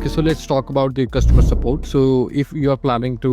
Okay, so let's talk about the customer support. So if you are planning to,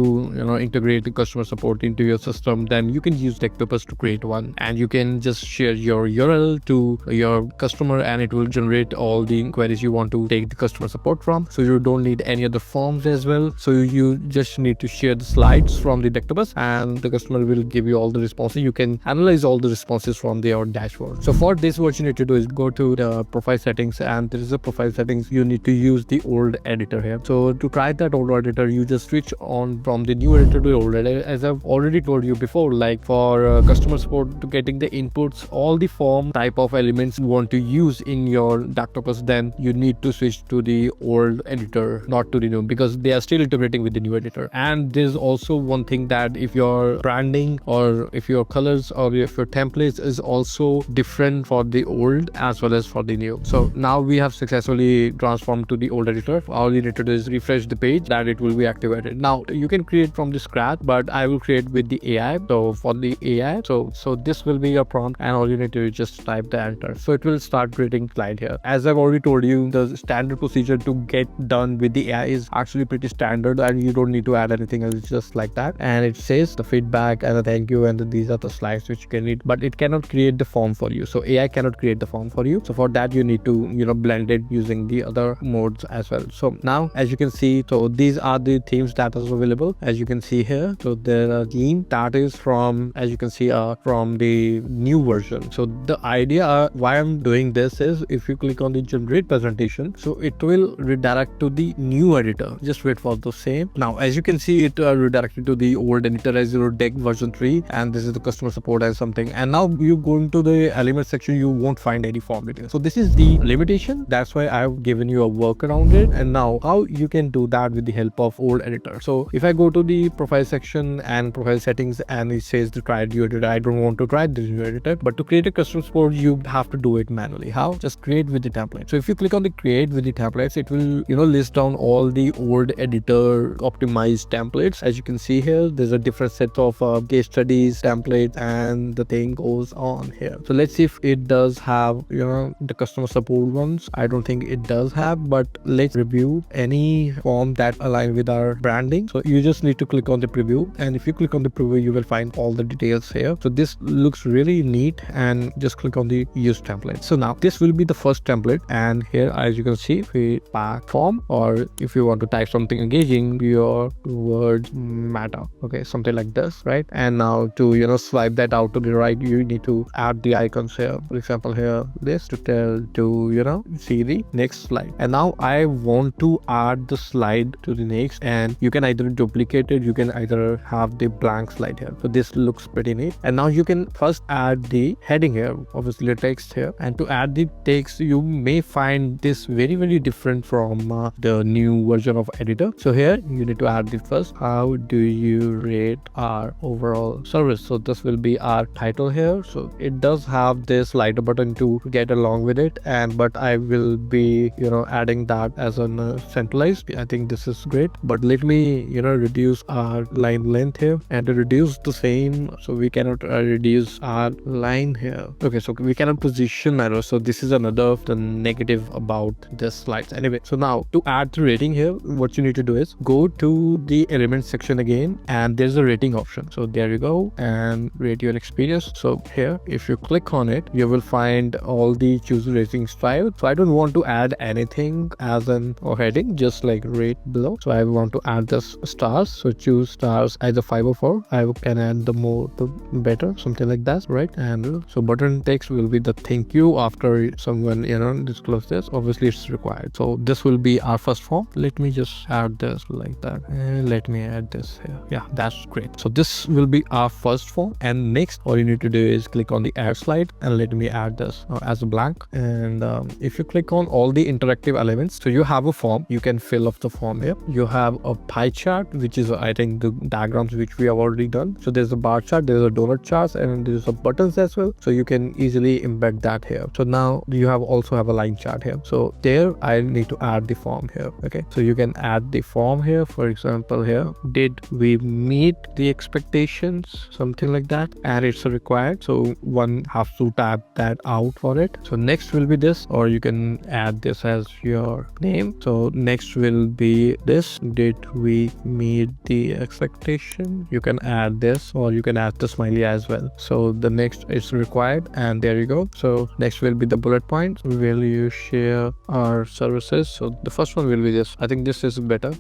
integrate the customer support into your system, then you can use Decktopus to create one, and you can just share your URL to your customer, and it will generate all the inquiries you want to take the customer support from. So you don't need any other forms as well. So you just need to share the slides from the Decktopus, and the customer will give you all the responses. You can analyze all the responses from their dashboard. So for this, what you need to do is go to the profile settings, and there is a profile settings. You need to use the old editor here. So to try that old editor, you just switch on from the new editor to the old editor. As I've already told you before, like for customer support, to getting the inputs, all the form type of elements you want to use in your Decktopus, then you need to switch to the old editor, not to the new, because they are still integrating with the new editor. And there's also one thing, that if your branding or if your colors or if your templates is also different for the old as well as for the new. So now we have successfully transformed to the old editor. All you need to do is refresh the page, that it will be activated. Now you can create from the scratch, but I will create with the AI. So for the AI, so this will be your prompt, and all you need to do is just type the enter. So it will start creating slide here. As I've already told you, the standard procedure to get done with the AI is actually pretty standard, and you don't need to add anything else. It's just like that, and it says the feedback and a thank you, and these are the slides which you can read, but it cannot create the form for you. So AI cannot create the form for you. So for that, you need to blend it using the other modes as well. So now, as you can see, so these are the themes that is available, as you can see here. So there are theme that is from, as you can see, from the new version. So the idea why I'm doing this is, if you click on the generate presentation, so it will redirect to the new editor. Just wait for the same. Now as you can see, it redirected to the old editor as your deck version 3, and this is the customer support as something. And now you go into the element section, you won't find any form details. So this is the limitation. That's why I've given you a work around it. And now how you can do that with the help of old editor. So if I go to the profile section and profile settings, and it says to try new editor, I don't want to try this new editor, but to create a customer support, you have to do it manually. How? Just create with the template. So if you click on the create with the templates, it will list down all the old editor optimized templates. As you can see here, there's a different set of case studies templates, and the thing goes on here. So let's see if it does have the customer support ones. I don't think it does have, but let's review any form that align with our branding. So you just need to click on the preview, and if you click on the preview, you will find all the details here. So this looks really neat, and just click on the use template. So now this will be the first template, and here, as you can see, feedback form, or if you want to type something engaging, your words matter. Okay, something like this, right? And now to swipe that out to the right, you need to add the icons here. For example, here this to tell to see the next slide. And now I want to add the slide to the next, and you can either duplicate it, you can either have the blank slide here. So this looks pretty neat. And now you can first add the heading here, obviously the text here. And to add the text, you may find this very, very different from the new version of editor. So here you need to add the first, how do you rate our overall service? So this will be our title here. So it does have this slider button to get along with it, but I will be adding that as a centralized. I think this is great, but let me reduce our line length here, and to reduce the same, so we cannot reduce our line here. Okay, so we cannot position arrow. So this is another the negative about this slides. Anyway, so now to add the rating here, what you need to do is go to the element section again, and there's a rating option. So there you go, and rate your experience. So here, if you click on it, you will find all the choose rating style. So I don't want to add anything as an or heading, just like rate below. So I want to add this stars. So choose stars either 5 or 4. I can add the more the better, something like that, right? And so button text will be the thank you after someone disclose this. Obviously it's required. So this will be our first form. Let me just add this like that, and let me add this here. Yeah, that's great. So this will be our first form, and next all you need to do is click on the add slide, and let me add this as a blank. And if you click on all the interactive elements, so you have a form, you can fill up the form here. You have a pie chart, which is I think the diagrams which we have already done. So there's a bar chart, there's a donut chart, and there's a buttons as well. So you can easily embed that here. So now you also have a line chart here. So there I need to add the form here. Okay, so you can add the form here. For example, here, did we meet the expectations, something like that, and it's required. So one has to tap that out for it. So next will be this, or you can add this as your name, So next will be this. Did we meet the expectation? You can add this, or you can add the smiley as well. So the next is required, and there you go. So next will be the bullet points. Will you share our services? So the first one will be this. I think this is better.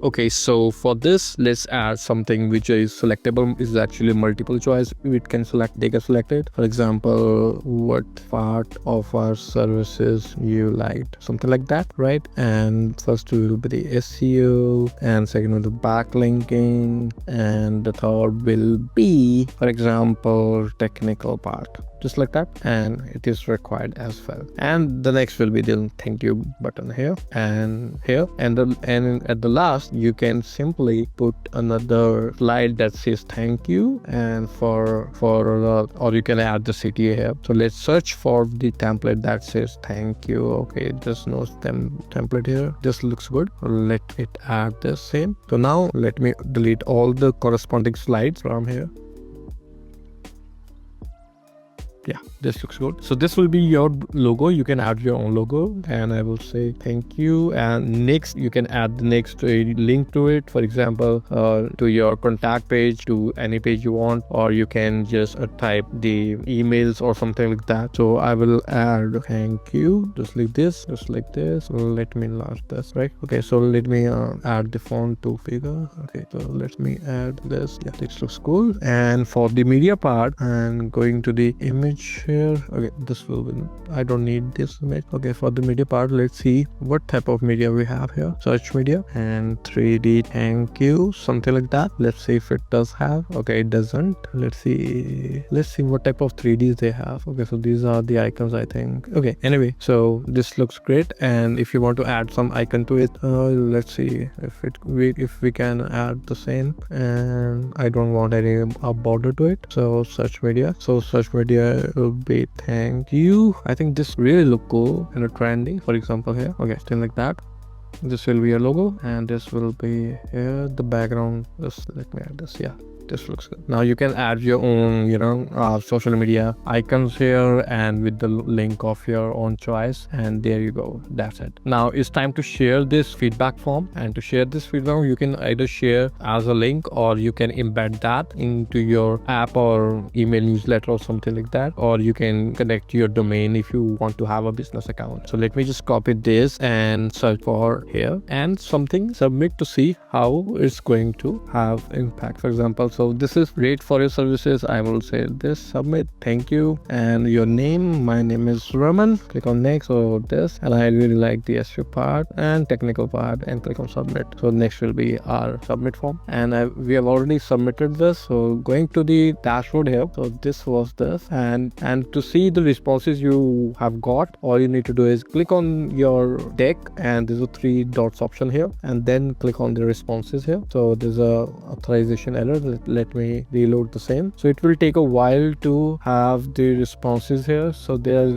Okay, so for this, let's add something which is selectable. Is actually multiple choice. They can select it. For example, what part of our services you liked, something like that, right? And first will be the SEO, and second will be backlinking, and the third will be, for example, technical part, just like that, and it is required as well. And the next will be the thank you button here and here, and at the last you can simply put another slide that says thank you, and or you can add the city here. So let's search for the template that says thank you. Okay, there's no template here. This looks good. Let it add the same. So now let me delete all the corresponding slides from here. Yeah, this looks good. So this will be your logo. You can add your own logo, and I will say thank you. And next, you can add the next link to it. For example, to your contact page, to any page you want, or you can just type the emails or something like that. So I will add thank you, just like this, Let me launch this, right? Okay, so let me add the font to figure. Okay, so let me add this. Yeah, this looks cool. And for the media part, I'm going to the image here. Okay, this will be, I don't need this image. Okay, for the media part, let's see what type of media we have here. Search media and 3D thank you, something like that. Let's see if it does have. Okay, it doesn't. Let's see what type of 3Ds they have. Okay, so these are the icons, I think. Okay, anyway, so this looks great. And if you want to add some icon to it, let's see if we can add the same. And I don't want any border to it. So search media will be thank you. I think this really look cool and trendy. For example here. Okay, still like that. This will be a logo, and this will be here. The background. Just let me add this. Yeah, this looks good. Now you can add your own social media icons here, and with the link of your own choice, and there you go. That's it. Now it's time to share this feedback form, and to share this feedback, you can either share as a link, or you can embed that into your app or email newsletter or something like that, or you can connect to your domain if you want to have a business account. So let me just copy this and search for here and something, submit to see how it's going to have impact. For example, so this is great for your services. I will say this, submit, thank you, and your name. My name is Raman. Click on next or this, and I really like the SEO part and technical part, and click on submit. So next will be our submit form, and we have already submitted this. So going to the dashboard here, so this was this, and to see the responses you have got, all you need to do is click on your deck, and there's a 3 dots option here, and then click on the responses here. So there's a authorization error. Let me reload the same. So it will take a while to have the responses here. So there is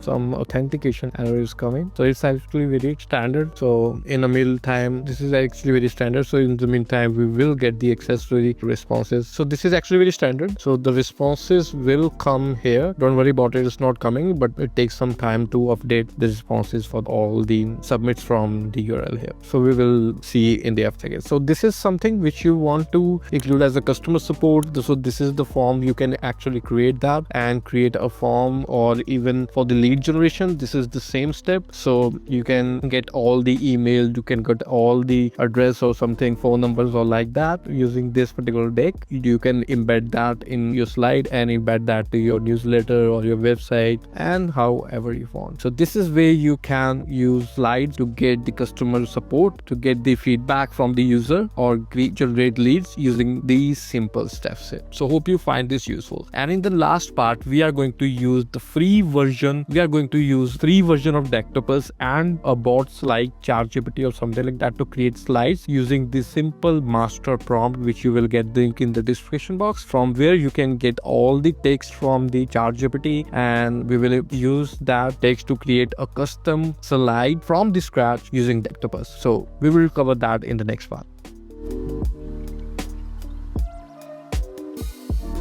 some authentication error is coming. So it's actually very standard. So in a meantime, this is actually very standard. So in the meantime, we will get the access to the responses. So this is actually very standard. So the responses will come here. Don't worry about it. It's not coming, but it takes some time to update the responses for all the submits from the URL here. So we will see in the after. So this is something which you want to include as a customer support. So this is the form. You can actually create that and create a form, or even for the lead generation, this is the same step. So you can get all the email, you can get all the address or something, phone numbers or like that using this particular deck. You can embed that in your slide and embed that to your newsletter or your website, and however you want. So this is where you can use slides to get the customer support, to get the feedback from the user, or generate leads using these simple steps here. So hope you find this useful. And in the last part, we are going to use the free version. We are going to use free version of Decktopus and bots like ChatGPT or something like that to create slides using the simple master prompt, which you will get the link in the description box, from where you can get all the text from the ChatGPT, and we will use that text to create a custom slide from the scratch using Decktopus. So we will cover that in the next part.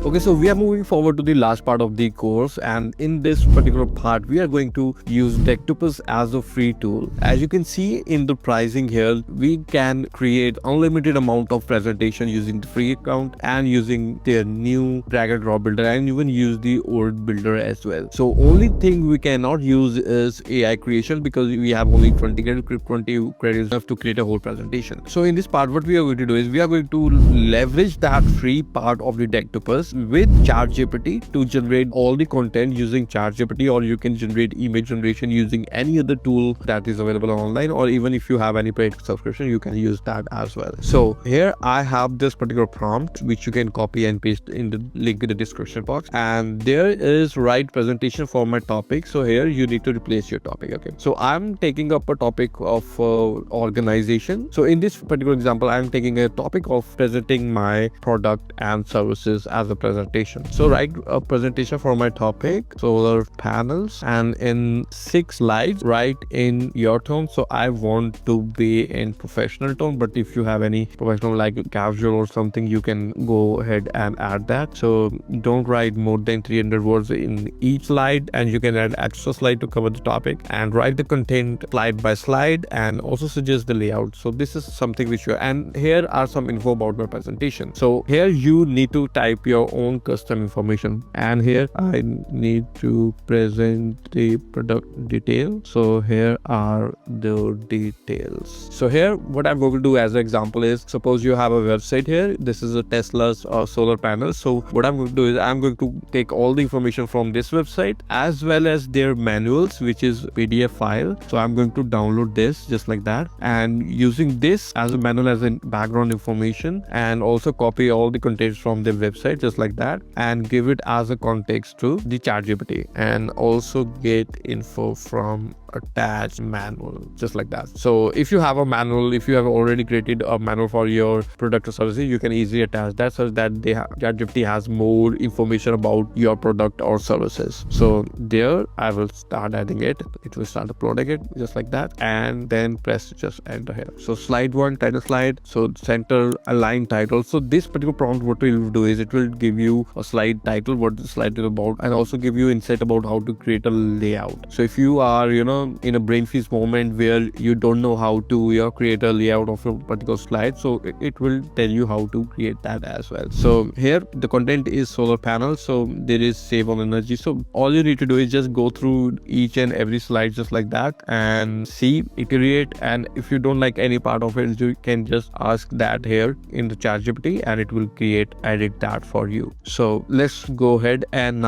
Okay, so we are moving forward to the last part of the course, and in this particular part we are going to use Decktopus as a free tool. As you can see in the pricing here, we can create unlimited amount of presentation using the free account and using their new drag and drop builder, and even use the old builder as well. So only thing we cannot use is AI creation, because we have only 20 credits enough to create a whole presentation. So in this part, what we are going to do is we are going to leverage that free part of the Decktopus with ChatGPT to generate all the content using ChatGPT, or you can generate image generation using any other tool that is available online, or even if you have any paid subscription, you can use that as well. So here I have this particular prompt which you can copy and paste in the link in the description box, and there is write presentation for my topic. So here you need to replace your topic. Okay, so I'm taking up a topic of organization. So in this particular example, I'm taking a topic of presenting my product and services as a presentation. So write a presentation for my topic, solar panels, and in 6 slides write in your tone. So I want to be in professional tone, but if you have any professional like casual or something, you can go ahead and add that. So don't write more than 300 words in each slide, and you can add extra slide to cover the topic, and write the content slide by slide, and also suggest the layout. So this is something which you, and here are some info about my presentation. So here you need to type your own custom information, and here I need to present the product detail. So here are the details. So here what I'm going to do as an example is, suppose you have a website here. This is a Tesla's solar panel. So what I'm going to do is I'm going to take all the information from this website as well as their manuals, which is PDF file. So I'm going to download this just like that, and using this as a manual as a background information, and also copy all the contents from the website just like that, and give it as a context to the ChatGPT, and also get info from attached manual just like that. So if you have a manual, if you have already created a manual for your product or services, you can easily attach that, so that ChatGPT has more information about your product or services. So there I will start adding it. It will start uploading it just like that, and then press just enter here. So slide 1, title slide. So center align title. So this particular prompt, what it will do is it will give you a slide title, what the slide is about, and also give you insight about how to create a layout. So if you are in a brain freeze moment where you don't know how to create a layout of a particular slide, so it will tell you how to create that as well. So here the content is solar panels, so there is save on energy. So all you need to do is just go through each and every slide just like that, and see, iterate, and if you don't like any part of it, you can just ask that here in the ChatGPT, and it will edit that for you. So let's go ahead and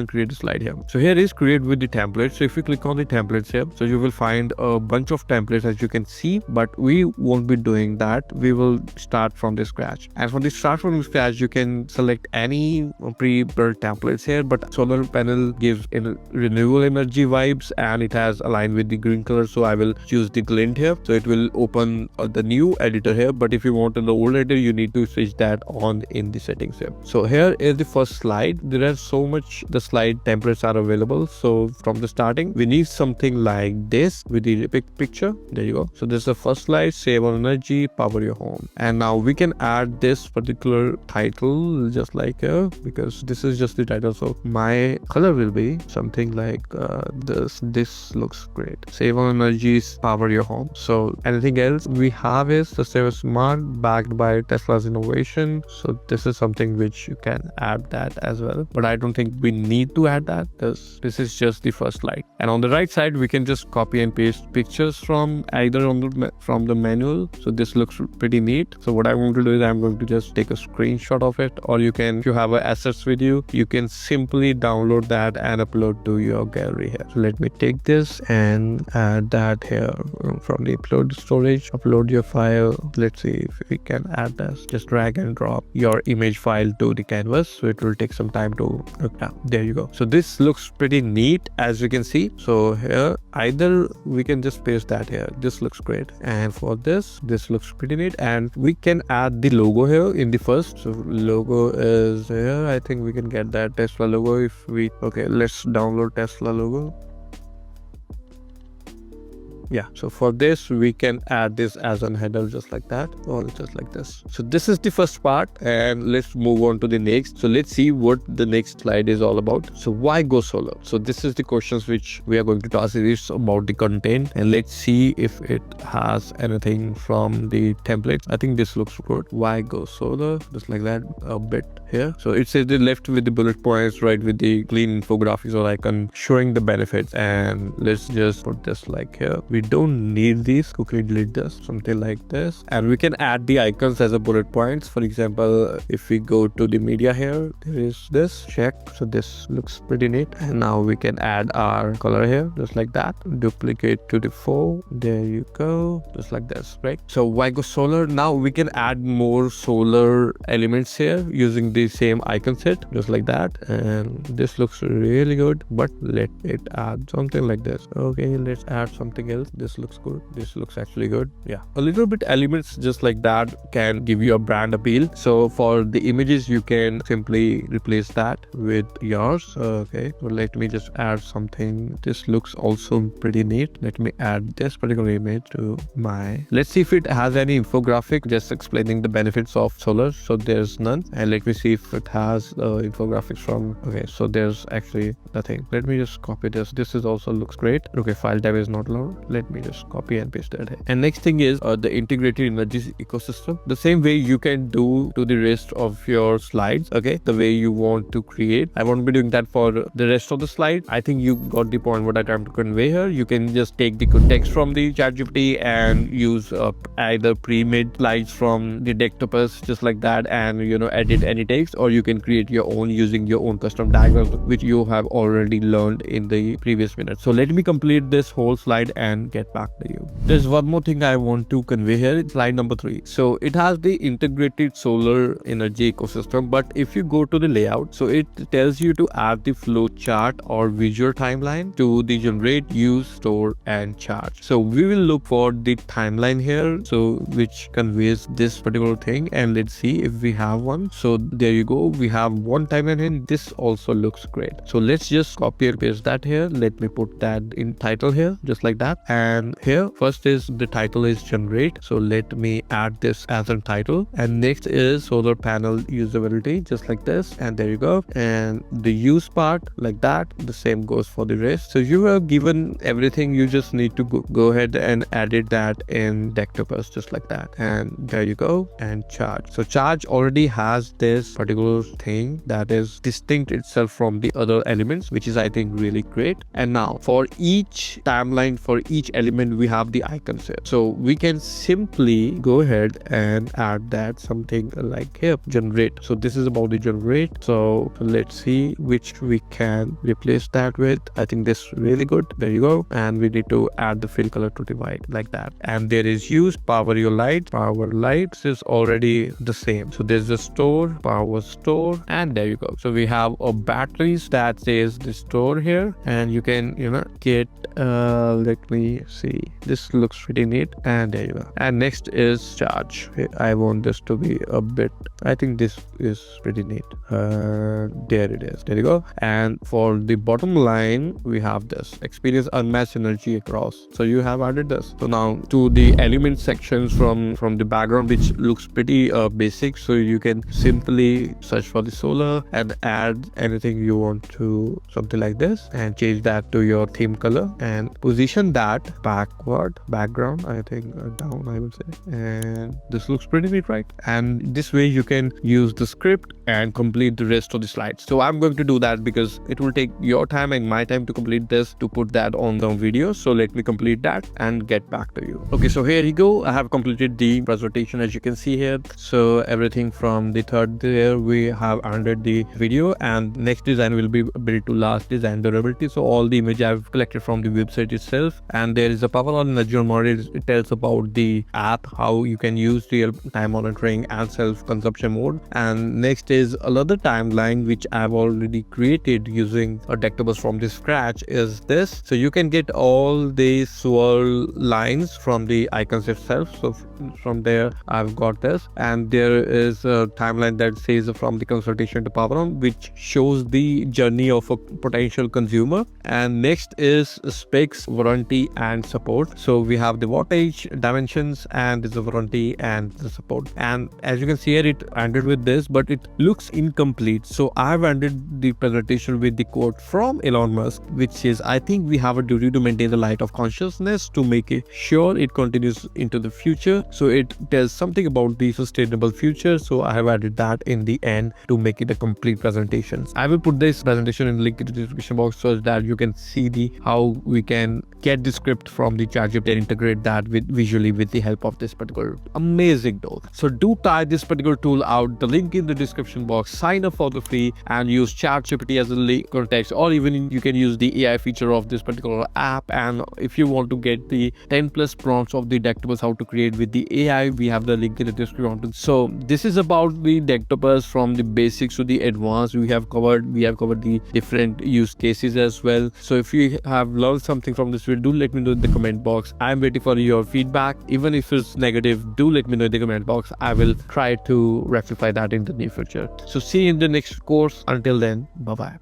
create a slide here. So here is create with the template. So if you click on the templates here, so you will find a bunch of templates as you can see, but we won't be doing that. We will start from the scratch, and for the start from the scratch, you can select any pre-built templates here, but solar panel gives in renewable energy vibes, and it has aligned with the green color. So I will choose the glint here, so it will open the new editor here, but if you want in the old editor, you need to switch that on in the settings here. So here is the first slide. There are so much the slide templates are available. So from the starting, we need something like this with the picture. There you go. So this is the first slide, save on energy, power your home, and now we can add this particular title just like here, because this is just the title. So my color will be something like this looks great. Save on energies, power your home. So anything else we have is the Save Smart, backed by Tesla's innovation. So this is something which you can add that as well, but I don't think we need to add that. This is just the first slide, and on the right side we can just copy and paste pictures from either from the manual. So this looks pretty neat. So what I want to do is I'm going to just take a screenshot of it, or you can, if you have assets with you, you can simply download that and upload to your gallery here. So let me take this and add that here from the upload storage. Upload your file. Let's see if we can add this. Just drag and drop your image file to the canvas, so it will take some time to there you go. So this looks pretty neat as you can see. So here either we can just paste that here. This looks great, and for this looks pretty neat, and we can add the logo here in the first. So logo is here. I think we can get that Tesla logo if we let's download Tesla logo. Yeah, so for this we can add this as an header just like that, or just like this. So this is the first part, and let's move on to the next. So let's see what the next slide is all about. So why go solar? So this is the questions which we are going to toss. It is about the content, and let's see if it has anything from the templates. I think this looks good. Why go solar? Just like that a bit here. So it says the left with the bullet points, right with the clean infographics or icon showing the benefits. And let's just put this like here. We don't need these. Quickly delete this, something like this. And we can add the icons as a bullet points. For example, if we go to the media here, there is this check. So this looks pretty neat. And now we can add our color here, just like that. Duplicate to the 4. There you go, just like this, right? So why go solar? Now we can add more solar elements here using the same icon set, just like that. And this looks really good, but let it add something like this. Okay, let's add something else. This looks good. This looks actually good. Yeah, a little bit elements just like that can give you a brand appeal. So for the images, you can simply replace that with yours. Okay, so let me just add something. This looks also pretty neat. Let me add this particular image to my, let's see if it has any infographic just explaining the benefits of solar. So there's none. And let me see if it has infographics from, okay, so there's actually nothing. Let me just copy this. This is also looks great. Okay, file type is not allowed. Let me just copy and paste that. And next thing is the integrated images ecosystem. The same way you can do to the rest of your slides. Okay, the way you want to create. I won't be doing that for the rest of the slide. I think you got the point what I'm trying to convey here. You can just take the text from the ChatGPT and use either pre-made slides from the Decktopus just like that, and edit any text, or you can create your own using your own custom diagrams which you have already learned in the previous minute. So let me complete this whole slide and get back to you. There's one more thing I want to convey here. It's slide number 3. So it has the integrated solar energy ecosystem, but if you go to the layout, so it tells you to add the flow chart or visual timeline to the generate, use, store and charge. So we will look for the timeline here, so which conveys this particular thing, and let's see if we have one. So there you go, we have one timeline here. This also looks great. So let's just copy and paste that here. Let me put that in title here, just like that. And here first is the title is generate, so let me add this as a title. And next is solar panel usability, just like this. And there you go. And the use part like that, the same goes for the rest. So you are given everything, you just need to go ahead and edit that in Decktopus, just like that. And there you go. And charge, so charge already has this particular thing that is distinct itself from the other elements, which is I think really great. And now for each timeline, for each element, we have the icons here. So we can simply go ahead and add that something like here, generate. So this is about the generate. So let's see which we can replace that with. I think this really good. There you go. And we need to add the fill color to the white like that. And there is use, power your light. Power lights is already the same. So there's a store, power store, and there you go. So we have a batteries that says the store here, and you can get let me see, this looks pretty neat. And there you go. And next is charge. I want this to be a bit, I think this is pretty neat. There it is. There you go. And for the bottom line, we have this experience unmatched energy across. So you have added this. So now to the element sections from the background, which looks pretty basic. So you can simply search for the solar and add anything you want to, something like this, and change that to your theme color and position that background, I think down, I would say. And this looks pretty neat, right? And this way you can use the script and complete the rest of the slides. So I'm going to do that because it will take your time and my time to complete this, to put that on the video. So let me complete that and get back to you. Okay, so here you go. I have completed the presentation, as you can see here. So everything from the third there, we have ended the video, and next design will be built to last design durability. So all the image I've collected from the website itself, and there is a power on Azure model. It tells about the app, how you can use real time monitoring and self-consumption mode. And next is another timeline which I've already created using a Decktopus from the scratch is this. So you can get all the swirl lines from the icons itself. So from there I've got this, and there is a timeline that says from the consultation to power on, which shows the journey of a potential consumer. And next is specs, warranty and support. So we have the wattage, dimensions, and the warranty and the support. And as you can see here, it ended with this, but it looks incomplete. So I've ended the presentation with the quote from Elon Musk, which says, I think we have a duty to maintain the light of consciousness to make it sure it continues into the future. So it tells something about the sustainable future. So I have added that in the end to make it a complete presentation. I will put this presentation in link in the description box so that you can see the how we can get the script from the ChatGPT and integrate that with visually with the help of this particular amazing tool. So do try this particular tool out. The link in the description box. Sign up for the free and use ChatGPT as a link context, or even you can use the AI feature of this particular app. And if you want to get the 10 plus prompts of the Decktopus how to create with the AI, we have the link in the description. So this is about the Decktopus from the basics to the advanced. We have covered the different use cases as well. So if you have learned something from this video, do let me know in the comment box. I'm waiting for your feedback. Even if it's negative, do let me know in the comment box. I will try to rectify that in the near future. So see you in the next course. Until then, bye bye.